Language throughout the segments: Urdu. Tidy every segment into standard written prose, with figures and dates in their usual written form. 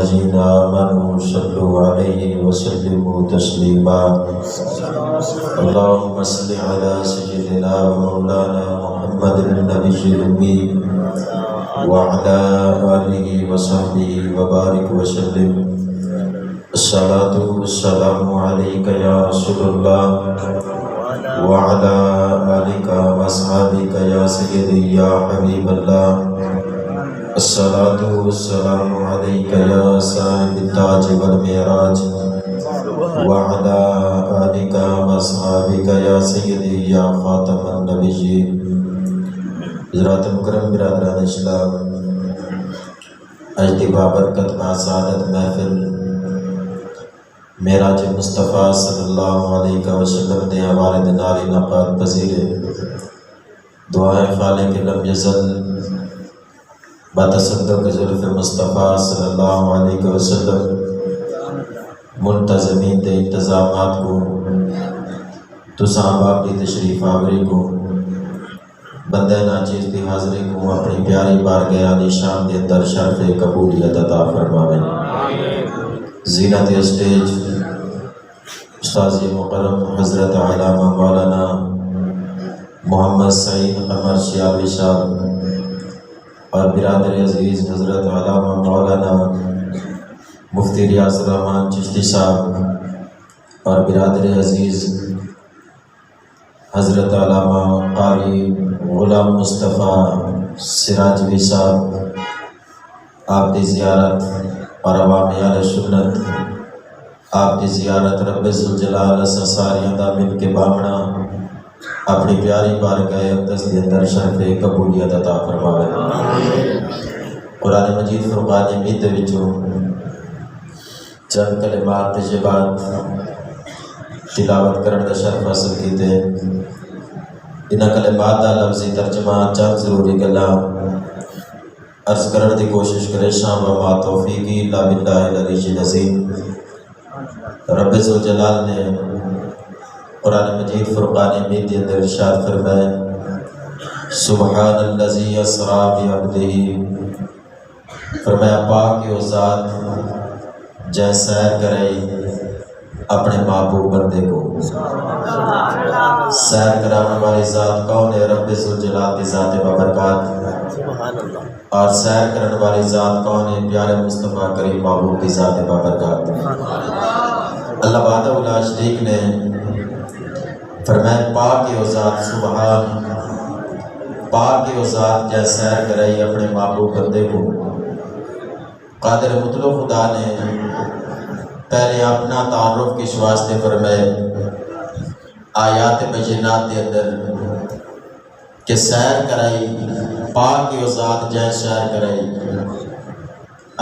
الذين آمنوا صلوا عليه وسلموا تسليما اللهم صل على سيدنا ومولانا محمد النبي الأمي وعلى آله وصحبه وبارك وسلم الصلاة والسلام عليك يا رسول الله وعلى آلك وأصحابك يا سيدي يا حبيب الله الصلاة والسلام عليك يا صاحب التاج والمعراج وعلى آلك وأصحابك يا سيدي يا خاتم النبيين حضرات مکرم برادران اسلام، اجد بابرکت با سعادت محفل معراج مصطفیٰ صلی اللہ علیہ وسلم نے حوالے ناری نقاد پذیر دعائے خالق لم یزل بتصدق ظلف مصطفیٰ صلی اللہ علیہ وسلم منتظمین دے انتظامات کو تو صحابہ کی تشریف آوری کو بندہ ناچیز کی حاضری کو اپنی پیاری بارگاہ عالی شان دے اندر شرف قبولیت عطا فرماویں۔ زینت اسٹیج استاذ مکرم حضرت علامہ مولانا محمد سعید قمر شیابی صاحب اور برادر عزیز حضرت علامہ مولانا مفتی ریاض الرحمان چشتی صاحب اور برادر عزیز حضرت علامہ قاری غلام مصطفیٰ سراجوی صاحب، آپ کی زیارت اور عوام اہل سنت آپ کی زیارت رب ذوالجلال ساریاں دا مل کے بامنا اپنی پیاری بارگاہ اقدس کے اندر شرف قبولیت عطا فرماوے۔ قرآن مجید فرقان حمید دے وچوں چند کلمات طیبات تلاوت کرن دا شرف حاصل کیتے۔ انہاں کلمات دا لفظی ترجمہ چند ضروری گلاں عرض کرن دی کوشش کرے شام و ما توفیقی الا باللہ العلی العظیم۔ رب ذوالجلال نے قرآن مجید فرقان حمید کے اندر ارشاد فرمائے سبحان الذی اسریٰ بعبدہ، فرمایا پاک وہ ذات جے سیر کرے اپنے محبوب بندے کو۔ سیر کرانے والی ذات کون ہے؟ رب ذوالجلال کی ذات بابرکات۔ اور سیر کرنے والی ذات کون ہے؟ پیارے مصطفیٰ کریم محبوب کی ذات بابرکات۔ اللہ وحدہ لا شریک نے فرمائے پاک وہ ذات، سبحان پاک وہ ذات جے سیر کرے اپنے محبوب بندے کو۔ قادر مطلق خدا نے پہلے اپنا تعارف کی واسطے فرمائے آیات بینات کے اندر کہ سیر کرائی پاک کی ذات جے سیر کرائی۔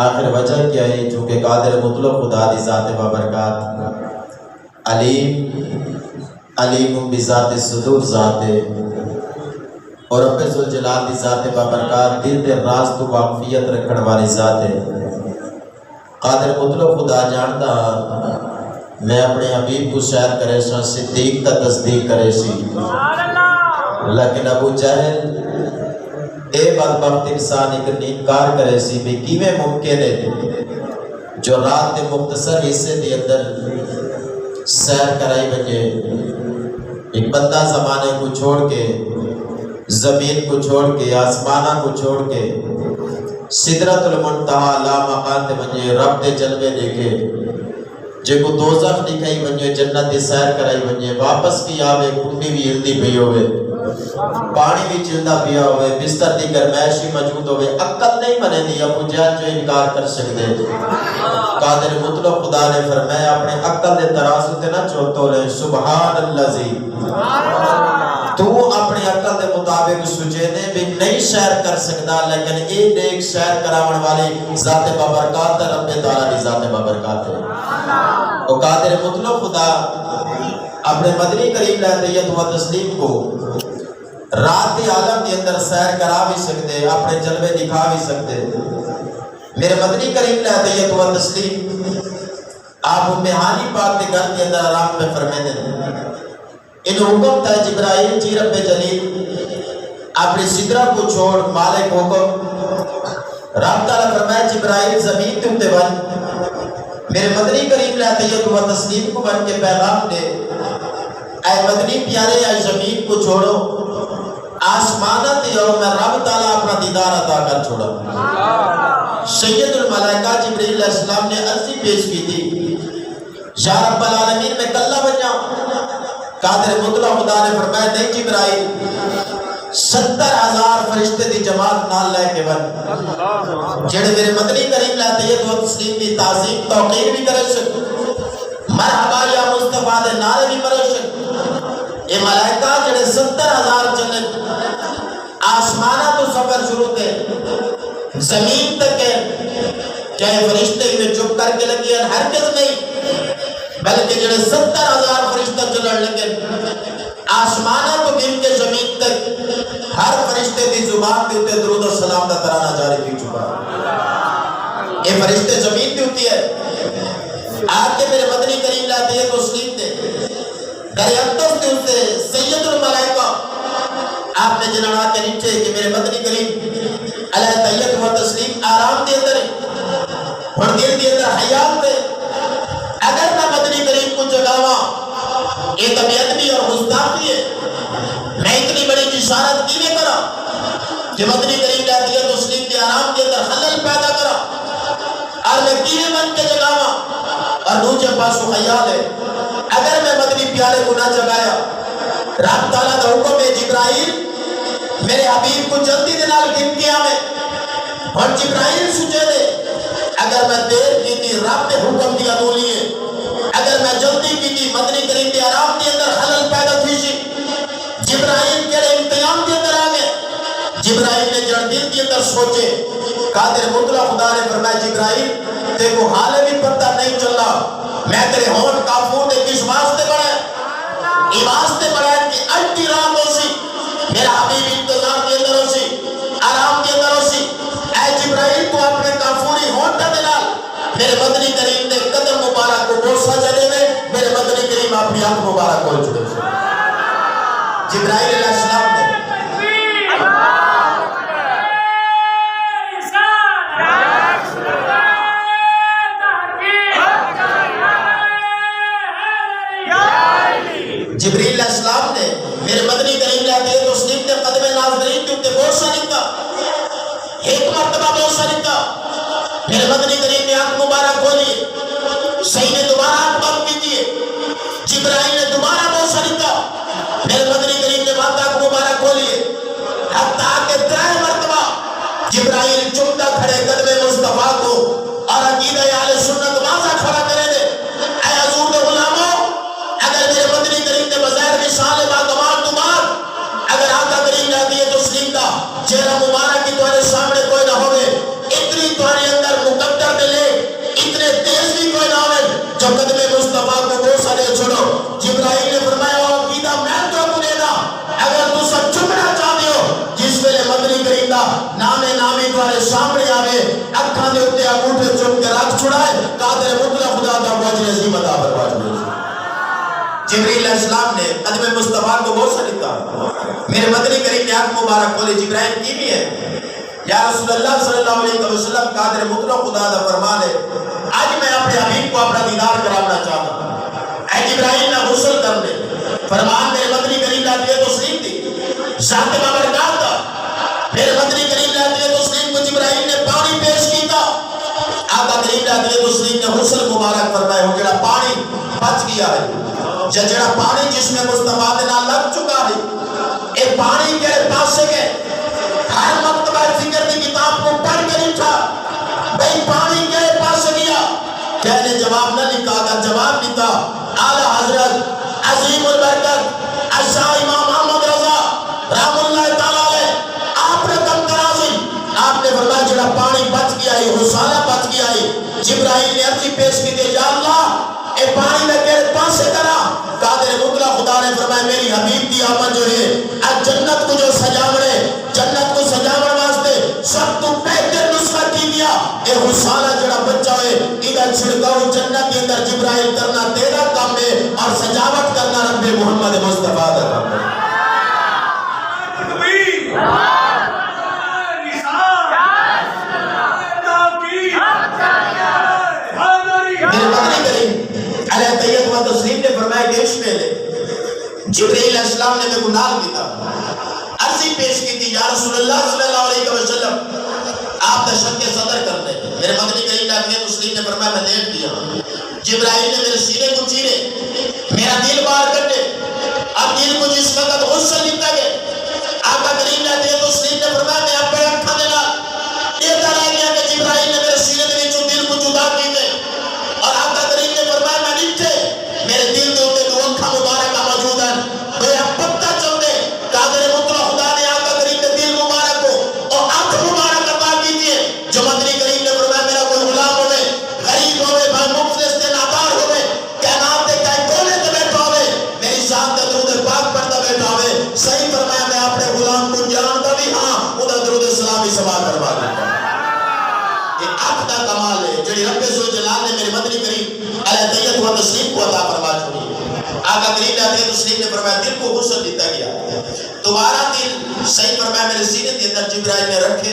آخر وجہ کیا ہے؟ چونکہ قادر مطلق خدا دی ذات بابرکات علیم بذات الصدور ذات ہے، اور رب ذوالجلال دی ذات بابرکات دل دے راز تو واقفیت رکھن والی ذات ہے۔ قادر مطلق خدا جانتا میں اپنے حبیب کو سیر کرے سا صدیق تا تصدیق کرے سی، لیکن ابو جہل اے بدبخت انسان انکار کرے سی بھی کیویں ممکن ہے جو رات کے مختصر حصے دے اندر سیر کرائی بنجے۔ ایک بندہ زمانے کو چھوڑ کے، زمین کو چھوڑ کے، آسمانہ کو چھوڑ کے سدرۃ المنتہا لا مقام تے بنجے رب دے جلوے دیکھے، جے کو دوزخ دکھائی بنجے، جنت دی سیر کرائی بنجے، واپس بھی آوے کنڈی بھی ہلدی پئی ہوئے، پانی بھی چلدا پیا ہوئے، بستر دی گرمائش بھی موجود ہوئے، عقل نہیں بنے دی ابو جہل جو انکار کر سکتے۔ قادر مطلق خدا نے فرمایا اپنے عقل دے ترازو تے نہ چوتو لے سبحان الذی، تو اپنے عقل دے مطابق سجیدے بھی نہیں سیر کر سکتا، لیکن ایک ایک سیر کراون والی ذات بابرکات رب تعالیٰ دی ذات بابرکات ہے۔ اور قادر مطلق خدا اپنے مدنی کریم لہدیت و تسلیم کو رات عالم کے اندر سیر کرا بھی سکتے، اپنے جلوے دکھا بھی سکتے۔ میرے مدنی کریم لہدیت و تسلیم آپ مہانی پاک کے گھر کے اندر آرام میں فرمائے دیں۔ ان حکم تھا جبرائیل جی رب جلیل اپنی سدرہ کو چھوڑ مالک حکم رب تعالیٰ فرمایا جبرائیل زمین تے اتے بن میرے مدنی کریم نے تیت و تسلیم کو بن کے پیغام دے اے مدنی پیارے اے زمین کو چھوڑو آسمانت یو میں رب تعالیٰ اپنا دیدار عطا کر چھوڑا سید الملائکہ جبریل علیہ السلام نے عرضی پیش کی تھی یا رب العالمین میں کلہ بن جاؤں قادر مطلق خدا نے فرمایا نہیں جبرائیل 70,000 فرشتے دی جماعت نال لے کے بن جڑے میرے مدنی کریم لاتیت و تسلیم دی تعظیم توقیر بھی کرے شک مرحبا یا مصطفیٰ دے نعرے بھی مرے شک اے ملائکہ جڑے 70,000 چلے آسمانہ تو سفر شروع تھے زمین تک ہے کیا یہ فرشتے میں چپ کر کے لگی ہیں ہرگز نہیں بلکہ جڑے 70,000 فرشتہ چلن لگے آسمانہ تو گن کے زمین تک ہر فرشتے دی زبان دی ہوتے درود و سلام دا ترانہ جاری کی چکا یہ فرشتے زمین دی ہوتی ہے آج کے میرے مدنی کریم لاتے ہیں تو سلیم دے در اقدس دی ہوتے سید الملائکہ آپ نے جنہاں کے نیچے کہ میرے مدنی کریم علیہ طیت و تسلیم آرام دے اندر اور دل دے اندر حیات دے اگر میں مدنی کریم کو جگاوا یہ طبیعت بھی اور گستاخی ہے میں اتنی بڑی جشارت کی نہیں کرا کہ مدنی کریم لاتی ہے تسلیم کے آرام کے اندر خلل پیدا کرا اور میں کینے بن کے جگاوا اور دوسرے پاسو خیال ہے اگر میں مدنی پیارے کو نہ جگایا رب تعالیٰ کا حکم ہے جبرائیل میرے حبیب کو جلدی دنال گن کیا میں اور جبرائیل سوچے دے اگر میں دیر کی تھی رب نے حکم دیا دولی ہے اگر میں جلدی کی تھی مدنی کریم کے آرام کے اندر خلل پیدا تھی سی جبرائیل کے امتحان کے اندر آگئے جبرائیل نے جڑ دل کے اندر سوچے قادر مطلق خدا نے فرمایا جبرائیل تے کو حالے بھی پتہ نہیں چل رہا میں تیرے ہون کافور دے کس واسطے بڑھے ای واسطے بڑھے کہ اٹھی رات ہو سی میرا حبیب انتظار کے اندر ہو سی آرام کے اندر ہو سی اے جبرائیل کو اپنے کافوری ہون کا دلال میرے مدنی کریم نے قدم مبارک کو بوسہ جلے میں میرے مدنی کریم اپنی آنکھ مبارک کو چھوڑے جبرائیل علیہ السلام نے جبریل علیہ السلام نے میرے مدنی کریم لے تو سلیم نے قدم ناظرین کے اوپر بوسہ لکھا ایک مرتبہ بوسہ لکھا میرے مدنی کریم نے آنکھ مبارک کھولی صحیح نے دوبارہ آنکھ بند کی دیئے جبرائیل نے دوبارہ بوسہ لکھا میرے مدنی کریم نے آنکھ مبارک کھولی حتیٰ کہ 3 مرتبہ جبرائیل چمٹا کھڑے قدم مصطفیٰ کو اور عقیدہ اہل سنت واضح کھڑا کرے دے اے حضور دے غلاموں اگر میرے مدنی کریم نے بظاہر مثال باکمال تمہار اگر آقا کریم نے دیئے تو سلیم کا چہرہ مبارک کی تمہارے سامنے کوئی نہ ہوئے اتنی تمہارے اندر مقدر دلے اتنے تیز بھی کوئی نہ ہوئے جو قدم مصطفیٰ کو بوسہ لے چھوڑو جبرائیل نے فرمایا وہ عقیدہ میں تو اپنے دا اگر تو سب چھپنا چاہتے ہو جس ویلے مدنی کریم دا نامی تمہارے سامنے آگے اکھاں دے اتے انگوٹھے چپ کے رکھ چھڑائے قادر مطلق خدا دا وجہ عظیم عطا فرما جبریل علیہ السلام نے قدم مصطفیٰ کو بوسہ لکھا میرے مدنی کریم نے آنکھ مبارک کھولے جبرائیل کی بھی ہے یا رسول اللہ صلی اللہ علیہ وسلم قادر مطلق خدا دا فرمان ہے آج میں اپنے حبیب کو اپنا دیدار کرانا چاہتا ہوں اے جبرائیل نہ غسل کر لے فرمان میرے مدنی کریم لاتی ہے تو سلیم تھی ذات بابرکات تھا میرے مدنی کریم لاتی ہے تو سلیم کو جبرائیل نے پانی پیش کی تھا آقا کریم لاتی ہے تو سلیم نے غسل مبارک فرمائے ہو جڑا پانی بچ گیا ہے جڑا پانی جس میں مصطفیٰ دینا لگ چکا ہے اے پانی کے پاس سے گئے ہر مرتبہ فکر کی کتاب کو پڑھ کر اٹھا بھئی پانی کے پاس سے گیا کہنے جواب نہ لکھا اگر جواب لکھا اعلیٰ حضرت عظیم البرکت اشاہ امام محمد رضا رحم اللہ تعالیٰ علیہ آپ رقم کرازی آپ نے فرمایا جڑا پانی بچ گیا ہے حسالہ بچ گیا ہے جبرائیل نے عرضی پیش کی دے یا اللہ اے پانی میں کہے پاس سے کرا قادر مطلق خدا نے فرمایا میری حبیب دی آمد جو ہے آج جنت کو جو سجاوڑے جنت کو سجاوڑ واسطے سب تو بہتر نسخہ کی دیا اے حسالہ جڑا بچہ ہے ادھر چھڑکاؤ جنت کے اندر جبرائیل کرنا تیرا کام ہے اور سجاوٹ کرنا رب محمد مصطفیٰ دا کام ہے اس ویلے جبرائیل علیہ السلام نے میں گناہ دیتا عرضی پیش کی تھی یا رسول اللہ صلی اللہ علیہ وسلم آپ دہشت کے صدر کر دیں. میرے مدنی کریم نبی مسلم نے فرمایا میں لیٹ دیا. جبرائیل نے میرے سینے کو چیرے, میرا دل باہر کٹے. اب دل کو جس وقت غصہ لکھتا گئے آقا کریم نبی مسلم نے فرمایا میں اپنے اکھاں دے نال دیکھتا رہ گیا کہ جبرائیل نے میرے سینے دے وچوں دل کو جدا کیتے اور آقا کریم نے فرمایا میں ڈٹھے میرے دل دے اوتے دو اکھاں مبارکہ موجود ہیں. میرا پتہ چل دے قادر مطلق خدا نے آقا کریم کے دل مبارک کو اور آنکھ مبارک عطا کیتی ہے. جو مدنی کریم نے فرمایا میرا کوئی غلام ہوئے, غریب ہوئے, بھائی مفلس تے نادار ہوئے, کائنات دے کہیں کونے تے بیٹھا ہوئے, میری ذات تے درود پاک پڑھتا بیٹھا ہوئے, صحیح فرمایا میں اپنے غلام کو جانتا بھی ہاں اودہ درود سلام ہی سماع کروا دیتا. یہ آنکھ دا کمال ہے جڑی رب ذوالجلال نے میرے مدنی کریم علیہ طیت و تسلیم کو عطا فرما چھوڑی. آقا کریم علیہ تسلیم نے فرمایا دل کو غسل دیتا گیا. دوبارہ دل صحیح فرمایا میرے سینے کے اندر جبرائیل نے رکھے,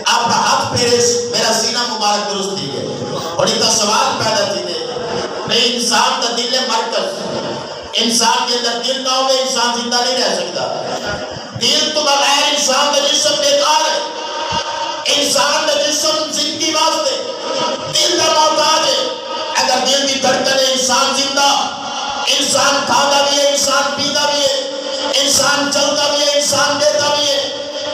آپ ہاتھ پھیرے, میرا سینہ مبارک درست دی گئے. اور ایک سوال پیدا کی دے نہیں انسان کا دل ہے مرکز, انسان کے اندر دل نہ ہوئے انسان زندہ نہیں رہ سکتا. دل تو بغیر انسان کا جسم بیکار ہے. انسان کا جسم زندگی واسطے دل کا محتاج ہے. اگر دل کی دھڑکن ہے انسان زندہ, انسان کھاتا بھی ہے, انسان پیتا بھی ہے, انسان چلتا بھی ہے, انسان دیتا بھی ہے.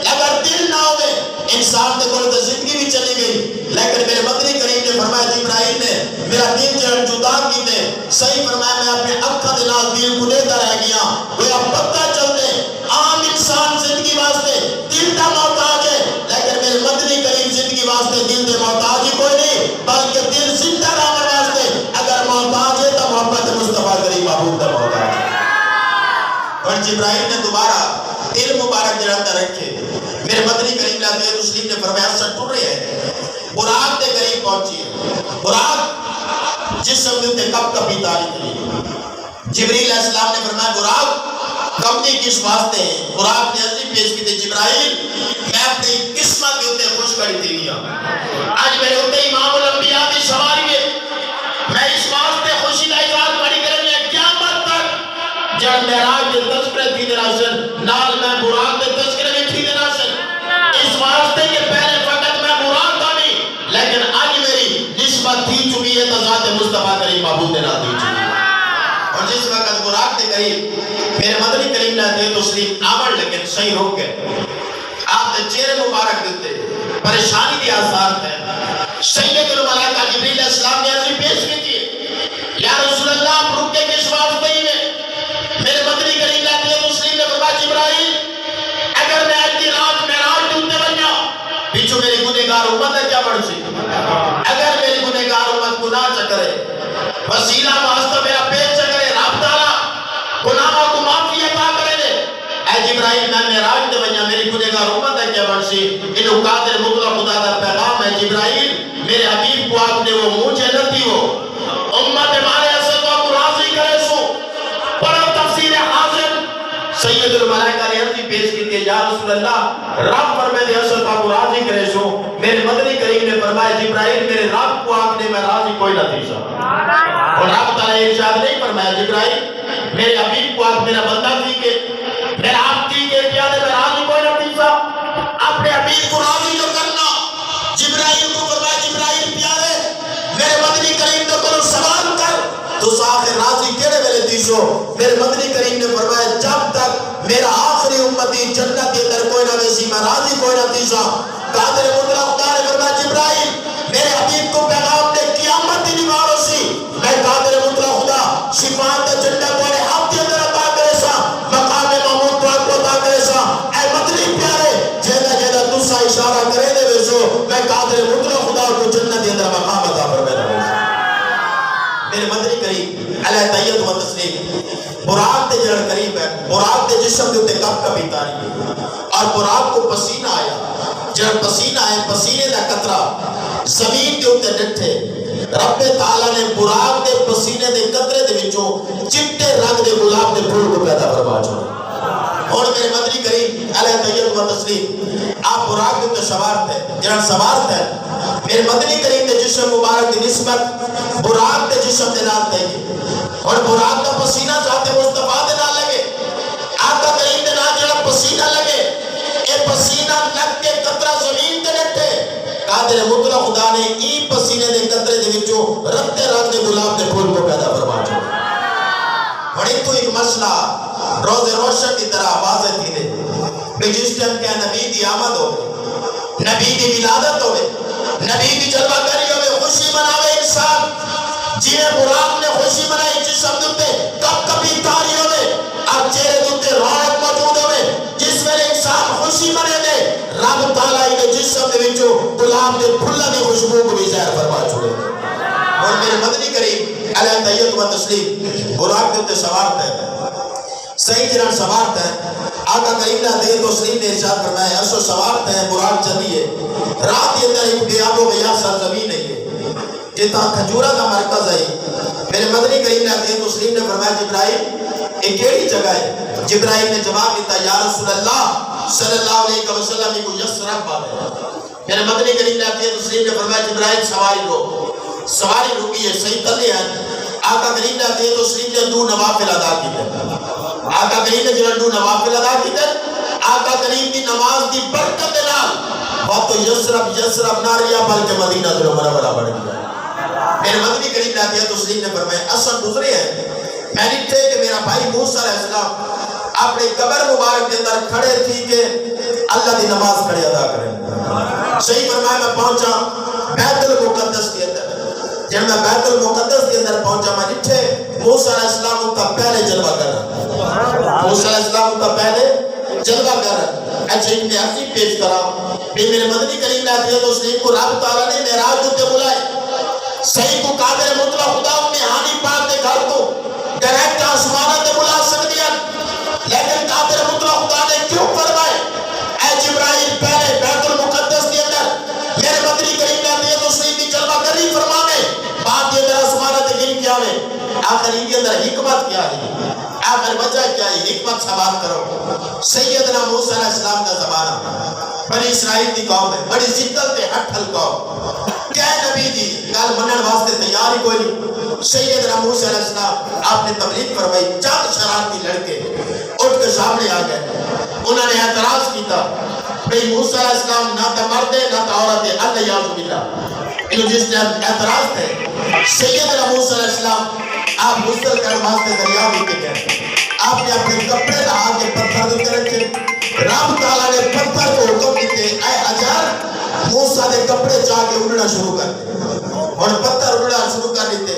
اگر دل نہ ہوئے انسان کے کول تو زندگی بھی چلی گئی. لیکن میرے مدنی کریم نے فرمایا جبرائیل نے میرا دل جڑ جدا کیتے, صحیح فرمایا میں اپنے اکھاں دے نال دل کو لیتا رہ گیا. گویا پتہ چلتے عام انسان زندگی واسطے دل دا محتاج ہے, لیکن میرے مدنی کریم زندگی واسطے دل دے محتاج ہی کوئی نہیں, بلکہ دل زندہ رہنے واسطے اگر محتاج ہے تو محبت مصطفیٰ کریم محبوب دا محتاج ہے. اور جبرائیل نے دوبارہ دل مبارک جڑا رکھے, میرے مدنی کریم علیہ تسلیم نے فرمایا سر ٹر رہے ہیں, براق کے قریب پہنچی ہے. براق جسم دے کب کبھی تاریخ نہیں. جبریل علیہ السلام نے فرمایا براق کمنی کس واسطے ہیں. براق نے عرضی پیش کی تھی جبرائیل میں اپنی قسمت کے اوتے خوش کری تھی گیا, آج میرے اوتے امام الانبیاء کی سواری ہے, میں اس واسطے خوشی کا اظہار کری کرنے قیامت تک جب معراج کے تذکرے تھی دینا سن نال میں براق کے تذکرے میں تھی دینا سن, اس واسطے کہ پہلے فقط میں براق تھا نہیں, لیکن آج میری نسبت تھی چکی ہے تذات مصطفیٰ کریم محبوب دینا دی چکی. اور جس وقت براق کے قریب میرے مدنی کریم نے دے تسلیم آمر لیکن صحیح روک گئے, آپ نے چہرے مبارک دیتے پریشانی کی آثار ہے. سید الملائکہ جبریل علیہ السلام نے عرضی پیش کی تھی یا رسول اللہ آپ رک کے کس واسطے ہی میں. میرے مدنی کریم نے مسلم نے فرمایا جبرائیل اگر میں آج کی رات معراج ڈھونڈتے بنیا پیچھو میری گنہگار امت ہے کیا بڑھ سی, اگر میری گنہگار امت گناہ چکرے وسیلہ واسطہ میرا پیٹ چکرے رب تعالیٰ گناہوں کو معافی عطا کرے دے. اے جبرائیل میں معراج دے بنیا میری گنہگار امت ہے کیا بڑھ سی, انہوں قادر مطلق خدا دا پیغام ہے جبرائیل میرے حبیب کو آپ نے وہ مجھے نتی ہو امت ہمارے اسد کو راضی کرے سو. پڑھو تفسیر حاضر سید الملائکہ نے عرضی پیش کی تھی یا رسول اللہ رب پر میں دے اسد کو راضی کرے سو. میرے مدنی کریم نے فرمایا جبرائیل میرے رب کو آپ نے میں راضی کوئی نہ تھی سا. اور رب تعالیٰ ارشاد نہیں فرمایا جبرائیل میرے حبیب کو آپ میرا بندہ تھی کہ میرا آپ تھی کہ پیادے میں راضی کوئی نہ تھی سا. اپنے حبیب کو راضی جو کرنا جبرائیل کو فرمایا جبرائیل پیارے میرے مدنی کریم نے کرو سوال کر تو آخر راضی کیڑے میرے دیسو. میرے مدنی کریم نے فرمایا جب تک میرا آخری امتی جنت کے اندر کوئی نہ ویسی میں راضی کوئی نہ دیسا. قادر مطلق خدا نے فرمایا جبرائیل میرے حبیب کو پیغام دے قیامت دی نمارو سی میں قادر مطلق خدا شفاعت کا جنت والے ہاتھ کے اندر عطا کرے سا, مقام محمود کو عطا کرے سا. اے مدنی پیارے جیدہ جیدہ تسا اشارہ کرے دے ویسو میں قادر مطلق خدا کو جنت کے اندر مقام عطا فرمائے رہے سا. میرے مدنی کریم علیہ طیت و تسلیم براق دے جڑ قریب ہے, براق دے جسم دے کب کبھی تاری ہے اور براق کو پسینہ آیا. جب پسینہ آئے پسینے دا قطرہ زمین کے اوپر ڈٹھے رب تعالیٰ نے براق دے پسینے دے قطرے دے وچوں چٹے رنگ دے گلاب دے پھول کو پیدا فرما چھوڑا. اور میرے مدنی کریم علیہ طیب و تسلیم آپ براق دے اوپر سوار تھے جہاں سوار تھے میرے مدنی کریم دے جسم مبارک دی نسبت براق دے جسم دے نال تھے اور براق کا پسینہ قادر مطلق خدا نے ای پسینے دے قطرے دے وچوں رتے رنگ دے گلاب دے پھول کو پیدا فرما چھوڑا بڑی تو ایک مسئلہ روز روشن کی طرح واضح تھی دے کہ جس ٹائم کیا نبی دی آمد ہو نبی دی ولادت ہوئے نبی دی جلوہ کری ہوئے خوشی مناوے انسان جنہیں براق نے خوشی منائی جسم دوتے کب کبھی تاری ہوئے اب چہرے دوتے رونق موجود ہوئے جس میں انسان خوشی منے دے رب تعالیٰ نے جسم دے وچوں گلاب دے پھلاں دی خوشبو کو بھی ظاہر فرما چھوڑے اور میرے مدنی کریم علیہ تحیت و تسلیم براق دوتے سوارت ہے صحیح جنان سوارت ہے آقا کریم نے دے تو سلیم نے ارشاد فرمایا ایسو سوارت ہے براق چلیے رات یہ در ایک بیاب و غیاب سرزمین ہے جتا کھجورہ کا مرکز ہے میرے مدنی کریم نے دے تو سلیم نے فرمایا جبرائیل ایک کیڑی جگہ ہے جبرائیل نے جواب دیتا یا رسول اللہ صلی اللہ علیہ وسلم کو یسرک بات ہے میرے مدنی کریم نے دے تو سلیم نے فرمایا جبرائیل سواری روکی ہے صحیح تلے ہیں آقا کریم نے دے تو سلیم نے دو نوافل ادا کی تھے آقا کریم نے جنہوں دو نوافل ادا کی تھے آقا کریم کی نماز دی برکت نال بات تو یسرب نہ ریا بلکہ مدینہ دلو مرہ بڑھ گیا میرے مدنی کریم نے دے تو سلیم نے فرمایا اصل گزرے ہیں میں نے تھے کہ میرا بھائی موسیٰ علیہ السلام اپنے قبر مبارک کے اندر کھڑے تھی کہ اللہ دی نماز کھڑے ادا کریں صحیح فرمایا میں پہنچا بیت المقدس کے اندر جب میں بیت المقدس کے اندر پہنچا میں نٹھے موسیٰ علیہ السلام کا پہلے جلوہ کر رہا موسیٰ علیہ السلام کا پہلے جلوہ کر رہا اچھا ابن عقی پیش کرا پھر میرے مدنی کریم نے آتی ہے تو اسلیم کو رب تعالیٰ نے معراج ہوتے بلائے صحیح کو قادر مطلق خدا اپنے ہانی پاک دے گھر کو ڈائریکٹ آسمانہ دے بلا سکتی ہے لیکن قادر مطلق خدا نے کیوں فرمائے اے جبرائیل پہلے بیت المقدس کے اندر میرے مدنی کریم نے آتی ہے تو اسلیم کی جلوہ کری فرمانے بات یہ اندر آسمانہ دے گن کیا ہے آخر ان کے اندر حکمت کیا ہے آخر وجہ کیا ہے حکمت سوال کرو سیدنا موسیٰ علیہ السلام کا زمانہ بنی اسرائیل کی قوم ہے بڑی زدت ہٹھل قوم کیا نبی دی کال منن واسطے تیار ہی کوئی نہیں سیدنا موسیٰ علیہ السلام آپ نے تبلیغ فرمائی چند شرارتی لڑکے اٹھ کے سامنے آ گئے انہوں نے اعتراض کیتا بھئی موسیٰ علیہ السلام نہ تو مرد ہے نہ تو عورت ہے اللہ یعوذ باللہ انہوں جس نے اعتراض تھے سیدنا موسیٰ علیہ السلام آپ غسل کر واسطے دریا بھی کے گئے آپ نے اپنے کپڑے لہا کے پتھر دیتے رکھے رب تعالیٰ نے پتھر کو حکم دیتے اے حجر موسیٰ دے کپڑے چاہ کے اڑنا شروع کر دے اور پتھر اڑنا شروع کر دیتے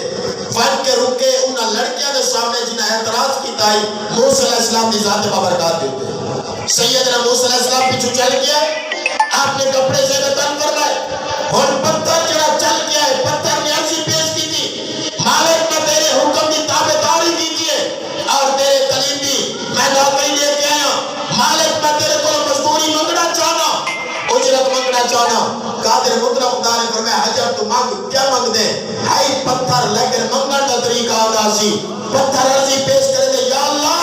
فن کے رکے انہاں لڑکیاں دے سامنے جنہیں اعتراض کی تائی موسیٰ علیہ السلام دی ذات بابرکات دیتے سیدنا موسیٰ علیہ السلام پیچھو چل گیا آپ نے کپڑے سے بتن فرمائے اور پتھر جڑا چل گیا ہے پتھر نے عرضی پیش کی تھی مالک میں تیرے حکم کی تابعداری کیجئے اور تیرے کلیم بھی میں نوکری لے کے آیا مالک میں تیرے کو مزدوری منگنا چاہنا اجرت منگنا چاہنا قادر مطلق خدا نے فرمایا حجر تو مانگ کیا مانگ دے ہائی پتھر لیکن منگن کا طریقہ آگا سی پتھر عرضی پیش کرے دے یا اللہ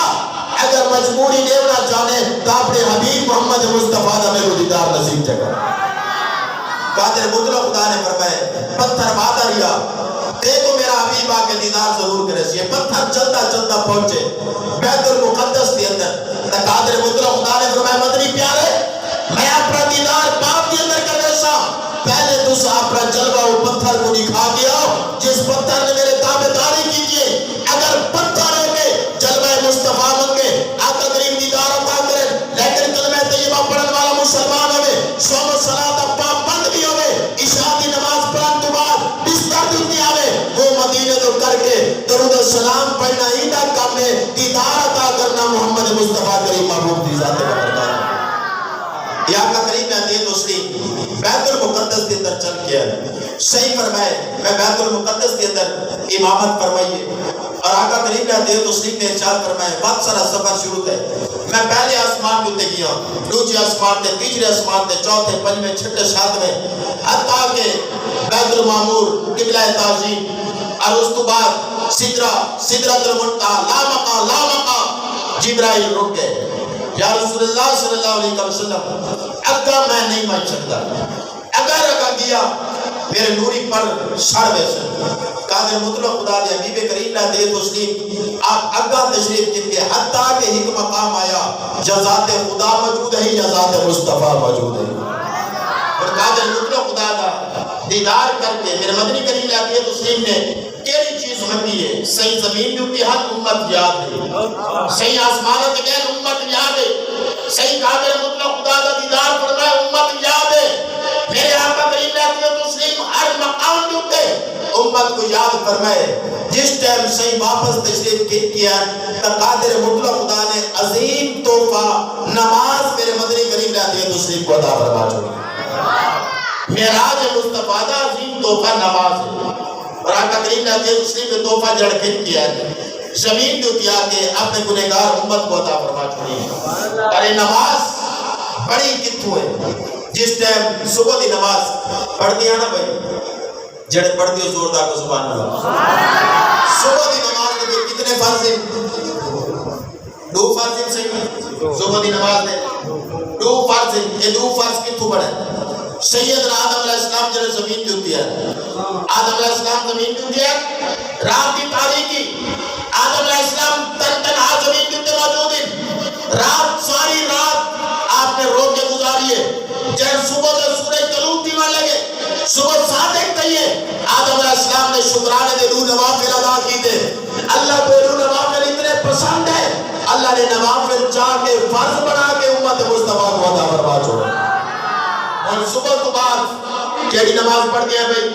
اگر مجبوری لیونا چاہنے تو اپنے حبیب محمد مصطفیٰ دا میرے دیدار نصیب چکا قادر مطلق خدا نے فرمایا پتھر بادہ ریا دیکھو میرا حبیب آکے دیدار ضرور کرے سی پتھر چلتا چلتا پہنچے بیت المقدس دی اندر قادر مطلق خدا نے فرمایا مدنی پیارے میں اپنا دیدار باپ دی اندر کر رہا پہلے تو اپنا جلوہ وہ پتھر کو دکھا دیا جس پتھر نے میرے تابعداری کیجئے اگر پتھر ہو کے جلوہ مصطفیٰ منگے آقا کریم دیدار عطا کرے لیکن کلمہ طیبہ پڑھن والا مسلمان ہوئے صوم و صلاۃ پابند بھی ہوئے عشاء کی نماز پڑھن تو بعد بستر بھی نہیں آوے وہ مدینے تو کر کے درود و سلام پڑھنا ہی نہ کام ہے دیدار عطا کرنا محمد مصطفیٰ کریم محبوب دی ذات بابرکات یا آقا کریم نے دیت اسلی بیت المقدس کے اندر چل کیا صحیح فرمائے میں بیت المقدس کے اندر امامت فرمائیے اور آقا کریم نے دیت اسلی نے ارشاد فرمائے بہت سارا سفر شروع ہے میں پہلے آسمان کو دیکھیا دوسرے آسمان تے تیسرے آسمان تے چوتھے پنجویں چھٹے ساتویں حتیٰ کہ بیت المعمور قبلہ تعظیم اور اس تو بعد سدرۃ المنتہی لا مقام جبرائیل رک گئے یا رسول اللہ صلی اللہ علیہ وسلم اگا میں نہیں مان سکتا اگر اگا گیا میرے نوری پر سڑ ویسے قادر مطلق خدا دے حبیب کریم نے دے تسلیم آپ اگا تشریف جن کے حتیٰ کہ ایک مقام آیا جزات خدا موجود ہے یا ذات مصطفیٰ موجود ہے اور قادر مطلق خدا دا دیدار کر کے میرے مدنی کریم علیہ تسلیم نے کیڑی چیز منگی ہے؟ صحیح زمین جو کی حد امت یاد ہے، صحیح آسمانت کے امت یاد ہے، صحیح قادر مطلق خدا کا دیدار فرمائے امت یاد ہے۔ میرے آقا کریم علیہ تسلیم ہر مقام جو تے امت کو یاد فرمائے۔ جس ٹائم صحیح واپس تشریف کیا تو قادر مطلق خدا نے عظیم تحفہ نماز میرے مدنی کریم علیہ تسلیم کو عطا فرما چکی۔ معراج مصطفیٰ دا عظیم تحفہ نماز ہے، اور آقا کریم علیہ تسلیم نے تحفہ جڑکن کیا ہے، زمین جو کیا کہ اپنے گنہگار امت کو عطا فرما چکی ہے۔ اور یہ نماز بڑی کتھو ہے، جس ٹائم صبح دی نماز پڑھ دیا نا بھائی، جڑے پڑھ دیو زوردار کو سبحان اللہ۔ صبح دی نماز دے کتنے فرض ہیں؟ 2 فرض ہیں صحیح، صبح دی نماز دے 2 فرض ہیں۔ یہ 2 فرض کتھو بڑھے؟ سیدنا آدم علیہ السلام جڑے زمین پہ ہوتی ہے، آدم علیہ السلام زمین پہ ہوتی ہے، رات کی تاریکی آدم علیہ السلام تنہا زمین پہ موجود ہیں، رات ساری رات آپ نے رو کے گزاری ہے۔ جب صبح سے سورج طلوع دیوان لگے، صبح صادق تھئیے، آدم علیہ السلام نے شکرانے دے رو نوافل ادا کی تھے۔ اللہ کو رو نوافل اتنے پسند ہے، اللہ نے نوافل چاہ کے فرض بنا کے امت مصطفیٰ کو عطا فرما چھوڑا۔ اور صبح تو بعد کیڑی نماز پڑھ دیا بھائی؟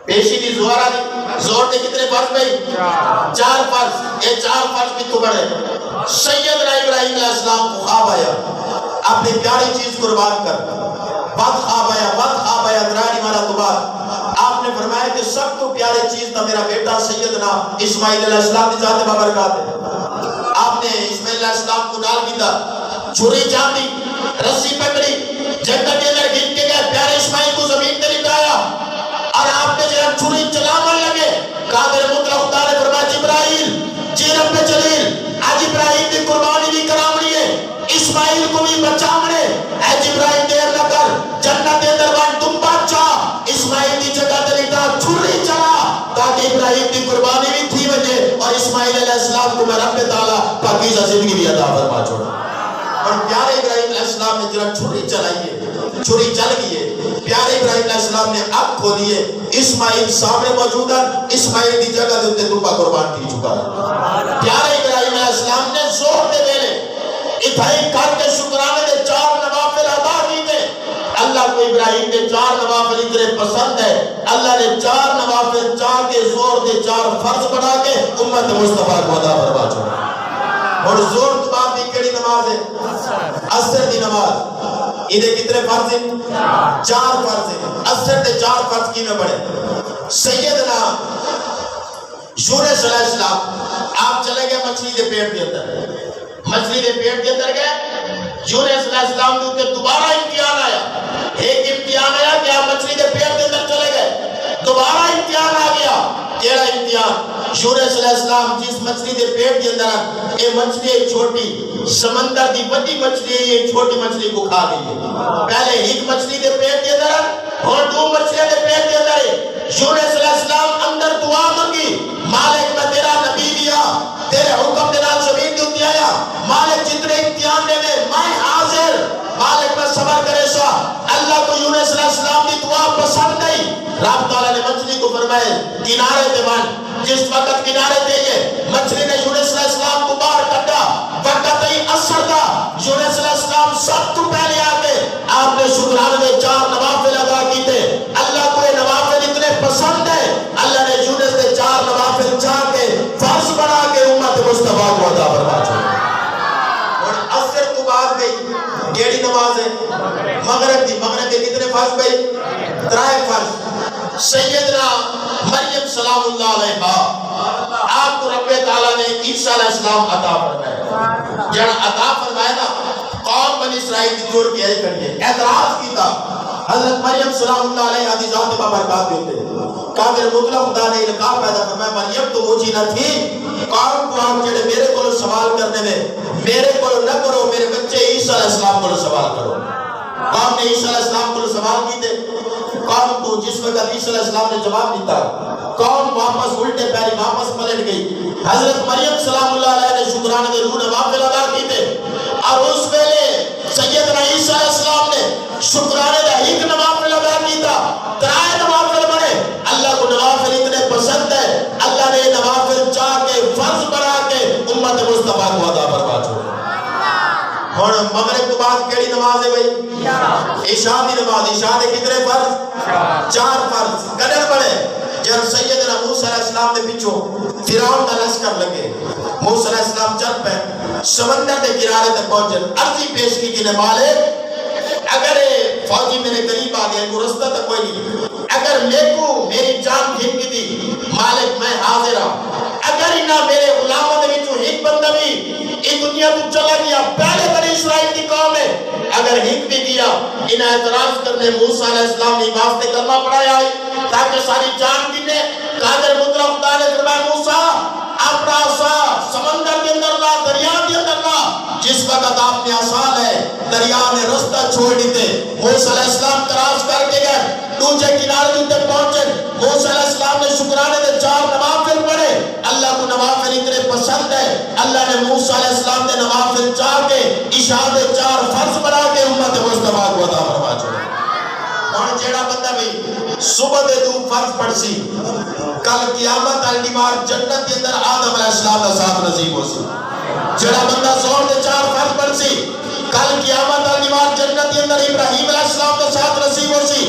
پیشی دی زہرہ دی، زہر دے کتنے فرض بھائی؟ 4 فرض۔ یہ 4 فرض بھی تو بڑھے۔ سیدنا ابراہیم علیہ السلام کو خواب آیا، اپنی پیاری چیز قربان کر، وقت خواب آیا درانی مارا تو بعد آپ نے فرمایا کہ سب تو پیارے چیز تھا میرا بیٹا سیدنا اسماعیل علیہ السلام کی ذات بابرکات ہے۔ آپ نے اسماعیل علیہ السلام کو ڈال کی تھا، چھری چاندی رسی پکڑی، جنت کے اندر گھن کے گئے، پیارے اسماعیل کو زمین پہ لٹایا، اور آپ نے جب چھری چلانے لگے، قادر مطلق خدا نے فرمایا جبرائیل جی رب جلیل آج ابراہیم کی قربانی بھی کرامنی ہے، اسماعیل کو بھی بچامنے، اے جبرائیل دیر نہ کر، جنت کے دربان تم بادشاہ اسماعیل کی جگہ دلیتا چھری چلا، تاکہ ابراہیم کی قربانی بھی تھی وجہ، اور اسماعیل علیہ السلام کو میں رب تعالیٰ پاکیزہ زندگی بھی عطا فرما چھوڑا۔ اور پیارے ابراہیم علیہ السلام نے جنہاں چھری چلائیے، چھری چل گئی ہے، پیارے ابراہیم علیہ السلام نے آنکھ کھولیے، اسماعیل سامنے موجود ہے، اسماعیل کی جگہ دیتے تمہا قربان کی چکا ہے۔ پیارے ابراہیم علیہ السلام نے زور دے دینے اتھائی کر کے شکرانے دے 4 نوافل ادا کی تھے۔ اللہ کو ابراہیم نے 4 نوافل اتنے پسند ہے، اللہ نے 4 نوافل چاہ کے زور دے 4 فرض بنا کے امت مصطفیٰ کو عطا فرما چھوڑا۔ اور زور تو بعد بھی کیڑی نماز ہے؟ عصر دی نماز۔ ادھے کتنے فرض ہیں؟ 4 فرض ہیں۔ عصر دے 4 فرض کی میں پڑھے۔ سیدنا یونس علیہ السلام آپ چلے گئے مچھلی دے پیٹ دے اندر، مچھلی دے پیٹ دے اندر گئے، یونس علیہ السلام کے دوبارہ امتحان آیا، ایک امتحان آیا کہ آپ مچھلی دے پیٹ دے اندر چلے گئے، دوبارہ امتحان آ گیا۔ کیڑا امتحان؟ یونس علیہ السلام جس مچھلی دے پیٹ کے اندر یہ مچھلی چھوٹی سمندر دی بڑی مچھلی یہ چھوٹی مچھلی کو کھا گئی ہے۔ پہلے ایک مچھلی دے پیٹ کے اندر اور 2 مچھلیاں دے پیٹ کے اندر یونس علیہ السلام اندر دعا مانگی، مالک میں تیرا نبی دیا، تیرے حکم دے نال زمین دی ہوتی آیا، مالک جتنے امتحان دے میں حاضر، مالک میں صبر کرے سا۔ اللہ کو یونس علیہ السلام کی دعا پسند نہیں، رب تعالیٰ نے مچھلی کو فرمائے کنارے دے بن، جس وقت کنارے دے گئے مچھلی نے یونس علیہ السلام کو باہر کٹا، وقت ہی اثر تھا، یونس علیہ السلام سب تو پہلے آتے آپ نے شکرانے دے 4 نوافل ادا کی تھے۔ اللہ کو یہ نوافل اتنے پسند ہے، اللہ نے یونس دے 4 نوافل چاہ کے فرض بنا کے امت مصطفیٰ کو عطا فرما چھوڑا۔ اور عصر کو بعد گئی کیڑی نماز ہے؟ مغرب دی، مغرب کے کتنے فرض بھائی؟ 3 فرض۔ سیدنا مریم سلام اللہ علیہ آپ کو رب تعالیٰ نے عیسیٰ علیہ السلام عطا فرمائے، جہاں عطا فرمائے نا قوم بنی اسرائیل کی جوڑ کے کریے اعتراض کی تھا، حضرت مریم سلام اللہ علیہ حدیثات بابرکات ہوتے قادر مطلق خدا نے القاب پیدا فرمایا مریم تو مجھے نہ تھی، قوم کو آپ جڑے میرے کو سوال کرنے میں میرے کو نہ کرو، میرے بچے عیسیٰ علیہ السلام کو سوال کرو۔ قوم نے عیسیٰ علیہ السلام کو سوال کی تھے، قوم کو جس وقت عیسیٰ علیہ السلام نے جواب دیتا قوم واپس الٹے پیری واپس پلٹ گئی۔ حضرت مریم سلام اللہ علیہ نے شکرانے دے روح نوافل ادا کی تھے، اور اس ویلے سیدنا عیسیٰ علیہ السلام نے شکرانے دے ایک نوافل ادا کی تھا، اور مغرب تو بعد کیڑی نماز ہے بھئی؟ عشاء دی نماز. عشاء دے کتنے فرض؟ 4 فرض. کدر پڑے جب سیدنا موسیٰ علیہ السلام نے پیچھو فرعون دا لشکر لگے. موسیٰ علیہ السلام چل پہ سمندر دے کنارے تے پہنچے. عرضی پیش کی کہ مالک اگر فوجی میرے قریب آ گئے کو رستہ تک کوئی نہیں, اگر میرے میری جان گھن کی تھی مالک میں حاضر ہوں. اگر انہاں میرے غلاموں نے بھی جو ایک بندہ بھی یہ دنیا تو چلا گیا پہلے بنی اسرائیل کی قوم ہے, اگر ہک بھی گیا انہیں اعتراض کرنے موسیٰ علیہ السلام نے واسطے کرنا پڑایا ہے تاکہ ساری جان گنے. قادر مطلق خدا نے فرمایا موسیٰ اپنا عصا سمندر کے اندر لا, دریا کے اندر لا. جس وقت آپ نے عصا لے دریا نے رستہ چھوڑ دیتے. موسیٰ علیہ السلام کراس کر کے گئے دوسرے کنارے دیتے پہنچے. موسیٰ علیہ السلام نے شکرانے دے 4 نوافل پڑھے. اللہ کو نوافل اتنے پسند ہے, اللہ نے موسیٰ علیہ السلام نے نوافل 4 کے عشاء دے 4 فرض بنا کے امت مصطفیٰ کو عطا فرما چھوڑے. اور جیڑا بندہ بھی صبح دے 2 فرض پڑھ سی کل قیامت علی مار جنت کے اندر آدم علیہ السلام کا ساتھ نصیب ہو سی. جیڑا بندہ زور دے 4 فرض پڑھ سی کل قیامت علی مار جنت کے اندر ابراہیم علیہ السلام کا ساتھ نصیب ہو سی.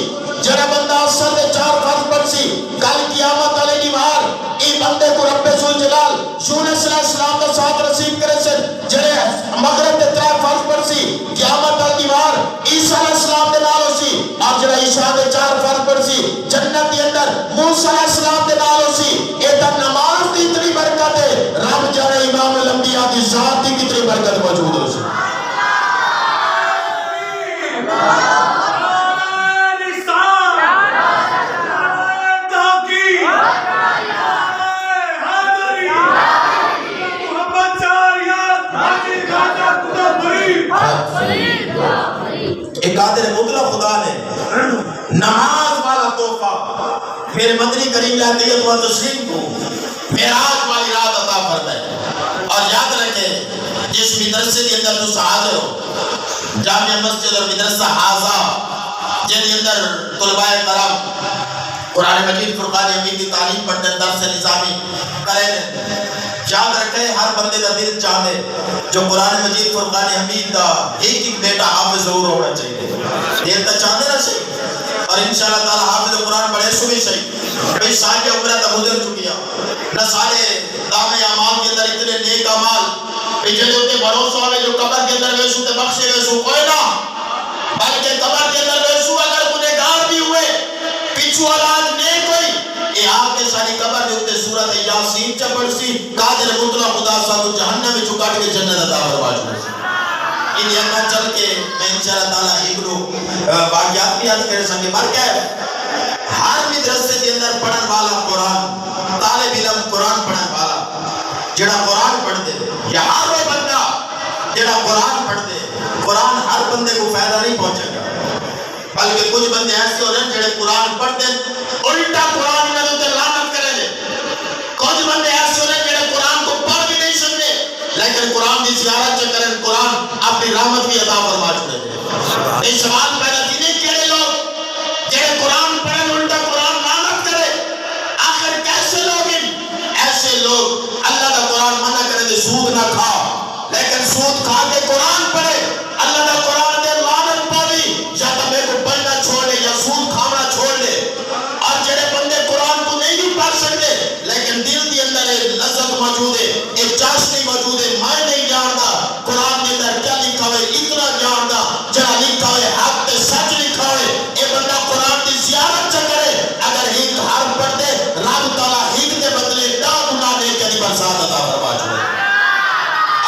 جڑا بندہ اثر دے 4 فرض پڑھ سی کل قیامت علی مار ای بندے کو رب سول جلال یونس علیہ السلام کا ساتھ نصیب کرے سے. جڑے مغرب دے 3 فرض پڑھ سی قیامت علی مار عیسیٰ علیہ السلام دے نال ہو سی. اور جڑا عشاء دے 4 فرض پڑھ سی جنت کے اندر موسیٰ علیہ السلام دے نال ہو سی. اے تے نماز دی اتنی برکت ہے رب جانے امام الانبیاء دی ذات دی کتنی برکت موجود ہو سی. قادر مطلق خدا نے نماز والا تحفہ میرے مدنی کریم لہدیت و تسلیم کو معراج والی رات عطا فرمائے. اور یاد رکھیں جس مدرسے کے اندر تو حاضر ہو جامع مسجد اور مدرسہ حاضہ جن کے اندر طلباء کرام قرآن مجید فرقان حمید کی تعلیم پڑھتے ہیں درس نظامی کریں. یاد رکھیں ہر بندے کا دل چاہے جو قرآن مجید فرقان حمید کا ایک بیٹا حافظ ضرور ہونا چاہیے. دل تو چاہتے نا صحیح اور انشاءاللہ تعالی حافظ قرآن پڑھے سو بھی صحیح. بھئی سال عمرہ تا گزر چکی ہے نہ سارے دام اعمال کے اندر اتنے نیک اعمال بھئی جلے ہوتے بھروسہ ہوئے جو قبر کے اندر ویسو تے بخشے ویسو کوئی نہ بلکہ قبر کے اندر ویسو اگر گنہگار بھی ہوئے پیچھو علاج نیک ہوئی اے آپ کے ساری قبر دے ہوتے سورت یاسین چپڑ سی قادر مطلق خدا صاحب جہنم میں چکاٹ کے جنت عطا فرما چھوڑے سی. ان یقہ چل کے میں انشاءاللہ تعالیٰ ایک واقعات بھی آج کرے سنگے مر گئے. ہر مدرسے کے اندر پڑھن والا قرآن طالب علم قرآن پڑھن والا جڑا قرآن پڑھ دے یا ہر وہ بندہ جڑا قرآن پڑھ دے قرآن ہر بندے کو فائدہ نہیں پہنچے گا بلکہ کچھ بندے ایسے ہو رہے ہیں جڑے قرآن پڑھ دیں الٹا قرآن انہیں دوتے لعنت کریں گے. کچھ بندے ایسے ہو رہے ہیں جڑے قرآن کو پڑھ بھی نہیں سکتے لیکن قرآن کی زیارت سے کریں قرآن اپنی رحمت بھی عطا فرما چھوڑے. یہ سوال پیدا کینے کیڑے لوگ جڑے قرآن پڑھیں الٹا قرآن لعنت کرے آخر کیسے لوگ ہیں؟ ایسے لوگ اللہ کا قرآن منع کرے دے سود نہ کھا لیکن سود کھا کے قرآن پڑھے اللہ کا قرآن دے لعنت پاوی یا تمہیں کو پڑھنا چھوڑ دے یا سود کھانا چھوڑ دے. اور جڑے بندے قرآن کو نہیں بھی پڑھ سکتے لیکن دل کے اندر ایک لذت موجود ہے ایک چاشنی موجود ہے میں نہیں جانتا قرآن کے اندر کیا لکھا ہوئے اتنا جانتا جہاں لکھا ہوئے حق تے سچ لکھا ہوئے یہ بندہ قرآن کی زیارت سے کرے اگر ایک حرف پڑھ دے رب تعالیٰ ایک دے بدلے دا گناہ دے کے برسات عطا فرما چھوڑے.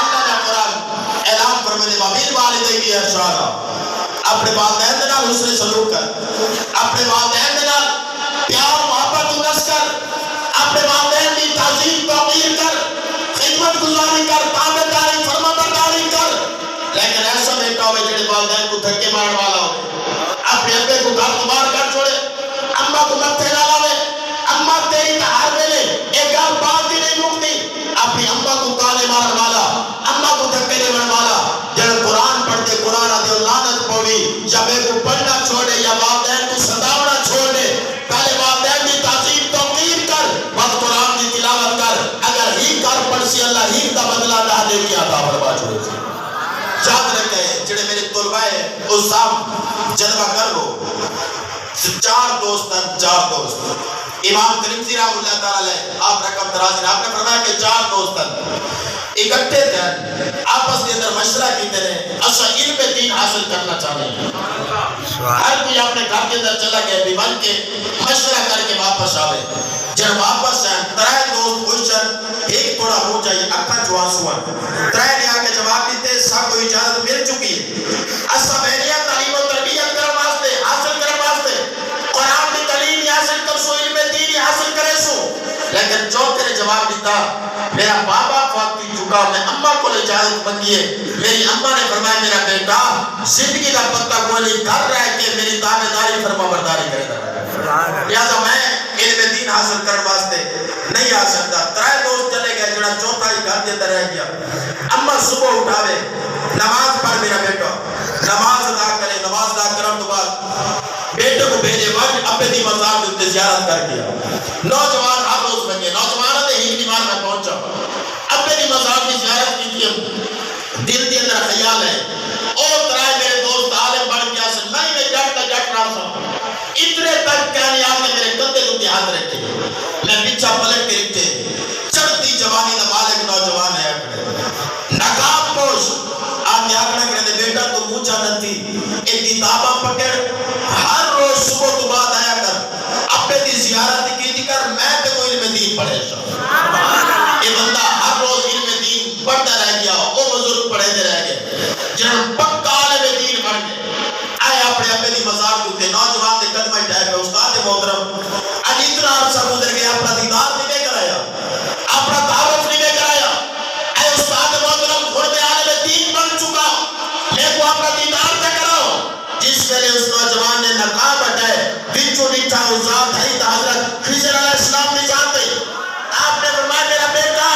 اللہ کا قرآن اعلان فرمانے وابیل والدین کی ارشاد اپنے والدین دے نال حسن سلوک کر اپنے والدین دے نال پیار محبت انس کر اپنے والدین کی تعظیم توقیر کر خدمت گزاری کر تابعداری فرمانبرداری کر. لیکن ایسا بیٹا ہوئے جڑے والدین کو دھکے مارن والا ہو اپنے ابے کو گھر کو باہر کر چھوڑے اماں کو متھے نہ لاوے اماں تیری تا ہر ویلے ایک گل بات ہی نہیں مکتی اپنی اماں کو تانے مارن والا اماں کو دھکے دیون والا جڑے قرآن پڑھتے قرآن آدھے لعنت پوی یا بے کو پڑھنا چھوڑے یا والدین کو صداونا چھوڑ دے. پہلے والدین کی تعظیم توقیر کر بعد قرآن کی تلاوت کر اگر ہی کر پڑھ سی اللہ ہی کا بدلہ نہ دے کے عطا فرما چھوڑے. یاد رکھے جڑے میرے طلبہ ہیں اس سام جذبہ کر لو 4 دوست امام ترمذی رحمہ اللہ تعالی آپ رقم دراز آپ نے فرمایا کہ 4 دوست اکٹھے تھے آپس کے اندر مشورہ کیتے رہے اسا علم دین حاصل کرنا چاہتے ہیں ہر کوئی اپنے گھر کے اندر چلا گیا بھی بن کے مشورہ کر کے واپس آوے جب واپس آئے 3 دوست کوشچن ایک تھوڑا ہو جائے اکھا جو آنسو آئے 3 نے آ کے جواب دیتے سب کو اجازت مل چکی ہے اسا بہنیاں تعلیم و تربیت کرنے واسطے حاصل کرنے واسطے قرآن کی تعلیم حاصل کر سو علم دین حاصل کرے سو لیکن چوتھے نے جواب دیتا میرا بابا فوت ہو چکا میں اماں کو اجازت مانگی ہے میری اماں نے فرمایا میرا بیٹا زندگی کا پتہ کوئی نہیں گھر رہ کے میری تابعداری فرما برداری کرے گا لہذا میں علم دین حاصل کرنے واسطے نہیں آ سکتا 3 دوست چلے گئے جڑا چوتھا ہی گھر کے اندر رہ گیا اماں صبح اٹھاوے نماز پڑھ میرا بیٹا نماز ادا کرے نماز ادا کرنے تو بعد بیٹے کو بھیجے وقت اپنے دی مزار کے اتنے زیارت کر گیا نوجوان ہر روز بنگے نوجوانہ دے ہی دیوار میں پہنچا اپنے دی مزار کی زیارت کی تھی دل کے اندر خیال ہے اور 3 میرے دوست عالم بڑھ گیا سے میں جٹ رہا تھا اتنے تک کہنے آگے میرے کندھے لوٹے ہاتھ رکھے میں پیچھا پلٹ کے رکھتے چڑھتی جوانی دا مالک نوجوان ہے اکڑے نقاب پوش آگے آگے کہنے بیٹا تو پوچھا نہ تھی ایک کتابہ پکڑ ہر روز صبح تو بعد آیا کر اپنے دی زیارت کی کر میں تے کوئی علم دین پڑھے یہ بندہ ہر روز علم دین پڑھتا رہ گیا وہ بزرگ پڑھے دے رہ گئے جنہوں پکا علم دین پڑھ گئے آئے اپنے دی مزار دوتے نوجوان دے قدمہ ٹائپ ہے استاد محترم آج اتنا عرصہ گزر گیا اپنا دیدار نہیں کرایا اپنا تعارف نہیں کرایا اے استاد محترم خود عالم دین بن چکا میں کو اپنا دیدار نہ کراؤ جس ویلے اس نوجوان نے نقاب ہٹائے بچو نٹھا ذات ہے حضرت خضر علیہ السلام نے جانتے آپ نے فرمایا میرا بیٹا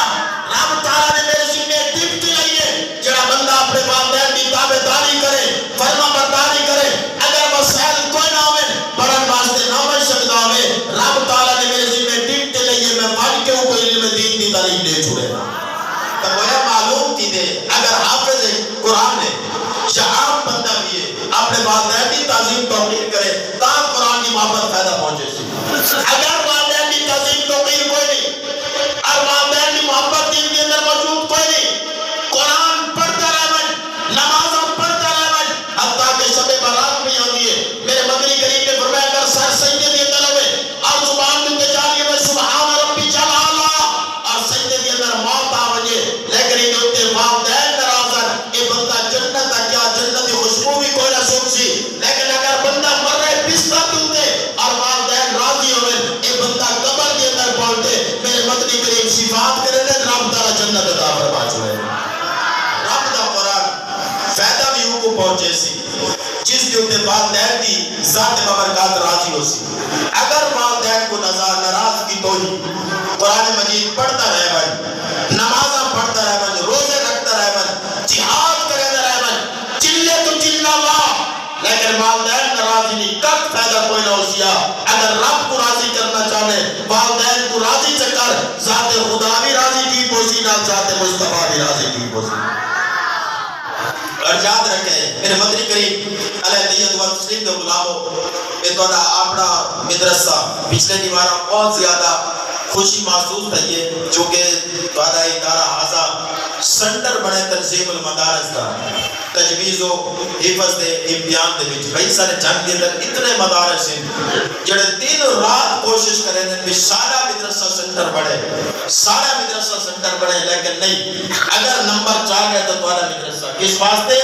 رب تعالیٰ نے میرے ذمہ ڈپٹی لئی ہے جڑا بندہ اپنے والدین کی تابعداری کرے فرما برداری کرے اگر مسائل کوئی نہ ہوئے پڑھن واسطے نہ میں سکتا ہوئے رب تعالیٰ نے میرے ذمہ ڈپٹی لئی ہے میں پڑھ کے کوئی علم دین کی تعلیم دے چھوڑے تو وہ معلوم کی دے اگر حافظ قرآن نے یا عام بندہ بھی ہے اپنے والدین کی تعظیم توقیر کرے تاں قرآن کی محبت فائدہ پہنچے سی اگر والدین کی تعظیم توقیر کوئی نہیں اور والدین کی محبت دین کے اندر موجود کوئی نہیں قرآن پڑھتا رہے نمازوں پڑھتا رہے حتیٰ کہ شب برات بھی ہوتی ہے میرے مدنی کریم نے فرمایا کر سر سجدے دیے طلبے اور زبان میں تجاریے میں سبحان ربی جلالا اور سجدے کے اندر موت آ وجے لیکن ان ہوتے والدین نرازن یہ بندہ جنت کیا جنت کی خوشبو بھی کوئی نہ سوک سی لیکن اگر بندہ مر رہے پستا دلتے اور والدین راضی ہوئے یہ بندہ قبر کے اندر پہنچتے میرے مدنی کریم صفات کرے دے رب تعالی جنت عطا فرما چھوڑے رب دا قرآن فائدہ بھی ہوں کو پہنچے سی جس کے اوپر والدین کی ذات مبرکات راضی ہو سی اگر والدین کو ناراض کی تو ہی قرآن مجید پڑھتا رہے بھائی نمازہ پڑھتا رہے بھائی روزے رکھتا رہے بھائی جہاد کرے رہے بھائی چلے تو چلنا اللہ لیکن والدین ناراضی نہیں کب فائدہ کوئی نہ ہو سیا اگر رب کو راضی کرنا چاہے والدین کو راضی چکر ذات خدا بھی راضی ٹھیک ہو سی نہ ذات مصطفیٰ بھی راضی ٹھیک ہو سی اور یاد رکھیں میرے مدنی کریم علیہ دیت و تسلیم کے غلاموں یہ تو اپنا مدرسہ پچھلے دیوارہ بہت زیادہ خوشی محسوس ہے یہ جو کہ دعا ادارہ حاضہ سنٹر بڑے تنظیم المدارس کا تجویز و حفظ دے امتحان دے بچ کئی سارے جنگ کے اندر اتنے مدارس ہیں جڑے دن رات کوشش کریں کہ سارا مدرسہ سنٹر بڑھے سارا مدرسہ سنٹر بڑھے لیکن نہیں اگر نمبر 4 ہے تو تمہارا مدرسہ کس واسطے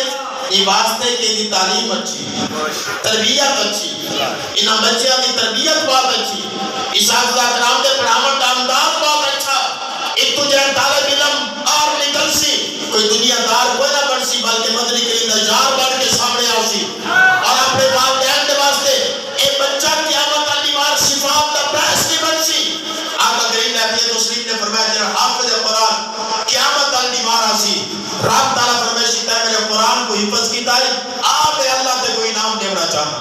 یہ واسطے کہ یہ تعلیم اچھی تربیت اچھی انہاں بچیاں کی تربیت بہت اچھی اساتذہ کرام کے پڑھاون کا انداز بہت اچھا ایک تجھے طالب علم اور نکل سی کوئی دنیا دار کوئی نہ بن سی بلکہ مدنی کریم نجار بن کے سامنے آ سی اور اپنے والدین کے واسطے ایک بچہ قیامت علی بار صفات کا بحث نہیں بن سی آقا کریم نے اپنی تسلیم نے فرمایا جنہاں حافظ قرآن قیامت علی بار آ سی رب تعالیٰ فرمائے شیطہ میرے قرآن کو حفظ کی تائی آپ اللہ تے کوئی انعام دیونا چاہنا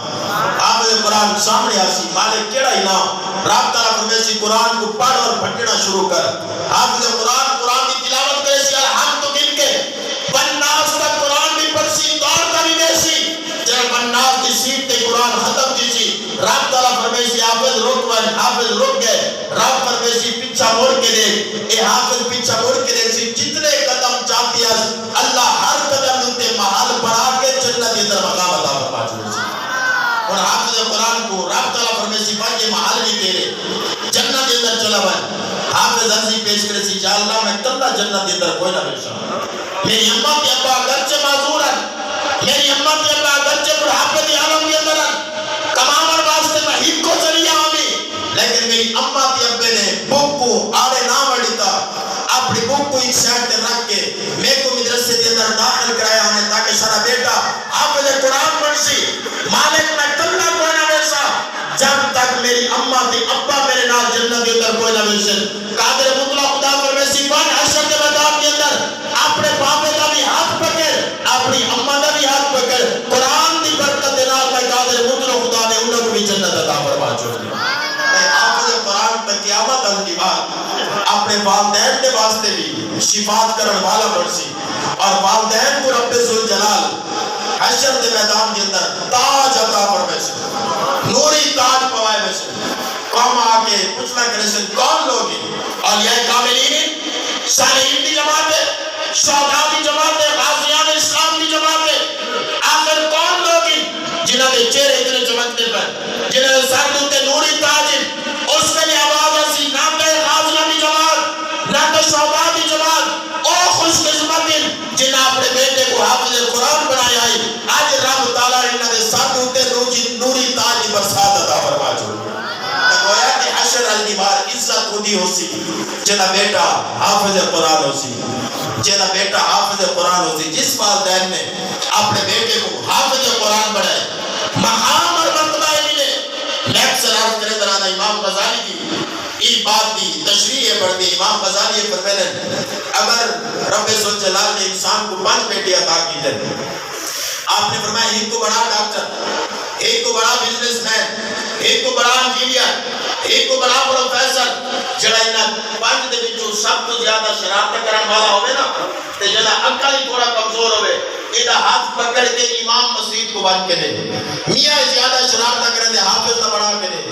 حافظ قرآن سامنے آ سی مالک کیڑا انعام رب تعالیٰ فرمائے سی قرآن کو پڑھ اور پھٹنا شروع کر حافظ قرآن کی تلاوت کرے سی الحمد گن کے بنناس تک قرآن بھی پڑھ سی دور تک حال بھی تیرے جنت دے اندر چلا بھائی حافظ عرضی پیش کرے سی یا اللہ میں کلہ جنت دے اندر کوئی نہ بیشا میری اماں کے ابا اگرچہ معذور ہیں میری اماں کے ابا اگرچہ بڑھاپے دی عالم کے اندر کمامر واسطے میں ہی کو چلی آمی لیکن میری اماں کے ابے نے بک کو آڑے نہ بڑھتا اپنی بک کو ایک سائڈ تے رکھ کے میں کو مدرسے کے اندر داخل کرایا ہمیں تاکہ سارا بیٹا حافظ قرآن پڑھ سی مالک میں کلہ کوئی نہ بیشا جب تک میری اماں تے ابا میرے نال جنت کے اندر کوئی نہ بیشن قادر مطلق خدا فرمیسی بان حشر کے میدان کے اندر اپنے باپے کا بھی ہاتھ پکڑ اپنی اماں کا بھی ہاتھ پکڑ قرآن دی برکت نال میں قادر مطلق خدا نے انہوں کو بھی جنت عطا فرما چھوڑی میں حافظ قرآن پر قیامت ان کی بات اپنے والدین کے واسطے بھی شفاعت کرن والا پڑسی اور والدین کو رب ذوالجلال حشر کے میدان کے اندر تاج عطا فرمیسی نوری تاج پوائے بیشن قوم آکے پوچھنا کرشن کون لوگ ہیں اولیاء کاملین صالحین کی جماعت ہے شہداء کی جماعت ہے غازیان اسلام کی جماعت ہے آخر کون لوگ ہیں جنہوں نے چہرے اتنے چمکنے پر جنہوں نے سر دوتے نوری تاج اس کے لیے آواز ایسی نہ کہ غازیان کی جماعت نہ کہ شہداء کی جماعت او خوش قسمت جنہوں اپنے بیٹے کو حافظ قرآن بنایا ہے آج رب تعالیٰ انہوں نے سر دوتے نوری تاج کی برسات عطا فرما چھوڑی گویا کہ حشر الدیوار عزت خودی ہو سی جنہ بیٹا حافظ قرآن ہو سی جنہ بیٹا حافظ قرآن ہو سی جس والدین نے اپنے بیٹے کو حافظ قرآن بڑھائے مقام اور مرتبہ ملے لیکسر عرض کرے درانا امام غزالی کی ای بات دی تشریح پڑھ دی امام غزالی فرمیدن اگر رب ذوالجلال نے انسان کو 5 بیٹے عطا کی دے آپ نے فرمایا ایک کو بڑا ڈاکٹر ایک کو بڑا بزنس مین ایک کو بڑا انجینئر ایک کو بڑا پروفیسر جڑا انہاں 5 دے وچوں سب تو زیادہ شرارت کرن والا ہوے نا تے جڑا عقل ہی تھوڑا کمزور ہوے ایدا ہاتھ پکڑ کے امام مسجد کو بن کے دے میاں زیادہ شرارت کرن دے حافظ نہ بنا کے دے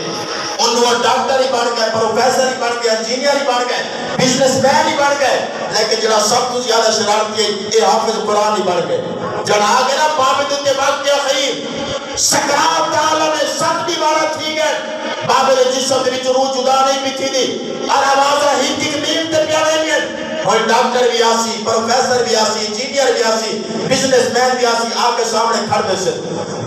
انہوں ڈاکٹر ہی بن گئے پروفیسر ہی بن گئے انجینئر ہی بن گئے بزنس مین ہی بن گئے لیکن جڑا سب تو زیادہ شرارتی ہے یہ حافظ قرآن ہی بن گئے جڑا آگے نا بابد کے وقت کے اخیر سکرات عالم سب کی بارت تھی گئے بابل جسم دے وچ روح جدا نہیں پتھی دی اور آواز رہی تھی کہ میم تے پیارے نہیں اور ڈاکٹر بھی آسی پروفیسر بھی آسی انجینئر بھی آسی بزنس مین بھی آسی آکے سامنے کھڑ بے سے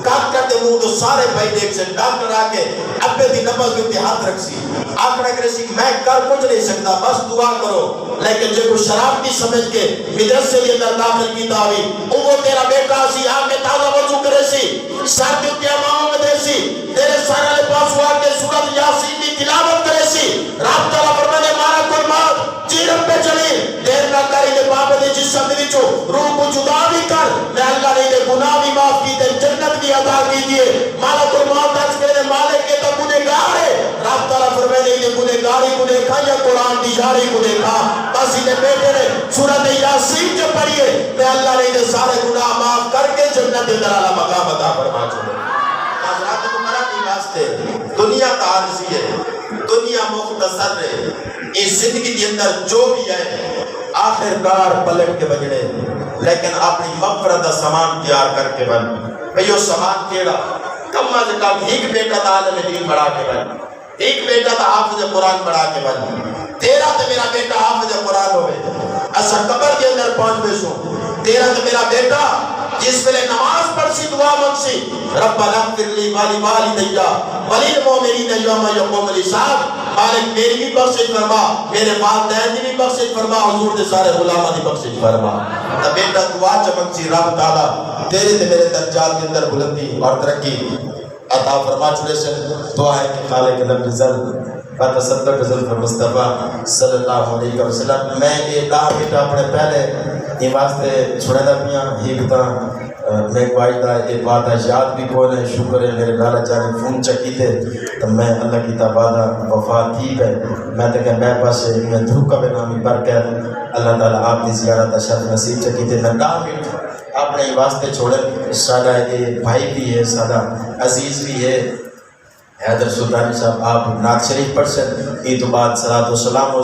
ڈاکٹر دے منہ تو سارے بھائی دیکھ سے ڈاکٹر آکے ابے دی نماز بھی ہاتھ رکھ سی آکڑا کرے سی میں کر کچھ نہیں سکتا بس دعا کرو لیکن جب وہ شراب کی سمجھ کے مدرسے کے اندر داخل کی داوی وہ تیرا بیٹا سی آکے تازہ وضو کرے سی سر کے اوپر امام میں دے سی تیرے سارے لے پاس ہوا کے سورت یاسین کی تلاوت کرے سی رب تعالیٰ فرمانے مارا کوئی موت جی رب پہ چلی دیر نہ کری دے باپ دے جسم دے وچوں روح کو جدا بھی کر میں اللہ نے دے گناہ بھی معاف کی تے جنت بھی عطا کی دیے مالا کوئی موت دس کرے مالک کے تو گنہگار ہے رب تعالیٰ فرمانے دے گنہگاری کو دیکھا یا قرآن دی جاری کو دیکھا بس انہیں بیٹے نے سورت یاسین جو پڑھیے میں اللہ نے دے سارے گناہ معاف کر کے جنت دے درالہ مقام عطا فرما چھوڑے حضرات تمہارا کی واسطے دنیا تعارضی ہے دنیا مختصر ہے اس زندگی کے اندر جو بھی ہے آخرکار پلٹ کے بجڑے لیکن اپنی مغفرت کا سامان تیار کر کے بن بھئیو سامان کیڑا کم از کم ایک بیٹا تا عالم دین بڑھا کے بن ایک بیٹا تا حافظ قرآن بڑھا کے بن تیرا تو میرا بیٹا حافظ قرآن ہوئے اثر قبر کے اندر پہنچ بیسوں تیرا تو میرا بیٹا جس پہلے نماز پڑھ سی دعا مانگ سی ربنا اغفر لی والی والدیا وللمؤمنین یوم یقوم الحساب مالک میری بھی بخشش فرما میرے والدین کی بھی بخشش فرما حضور دے سارے غلاماں دی بخشش فرما تا بیٹا دعا چمک سی رب تعالی تیرے تے میرے درجات کے اندر بلندی اور ترقی عطا فرما چھڑے سے دعا ہے کہ خالق لم یزل فتصدق ظلف مصطفیٰ صلی اللہ علیہ وسلم میں یہ دا بیٹا اپنے پہلے یہ واسطے چھوڑے دا پیاں ہیکتا میں قائدہ یہ بات یاد بھی کونے شکر ہے میرے لالا جانے فون چکی تھے تو میں اللہ کی تبادہ وفات تھی ہے میں تو کہ میں پاس میں دھوکہ بے نامی برکت اللہ تعالیٰ آپ کی زیارت شرط نصیب چکی تھے میں دا بیٹا اپنے واسطے چھوڑے سادہ یہ بھائی بھی ہے سادہ عزیز بھی ہے حیدر سلطانی صاحب آپ نعت شریف پڑھ سے عید و بعد صلاۃ و سلام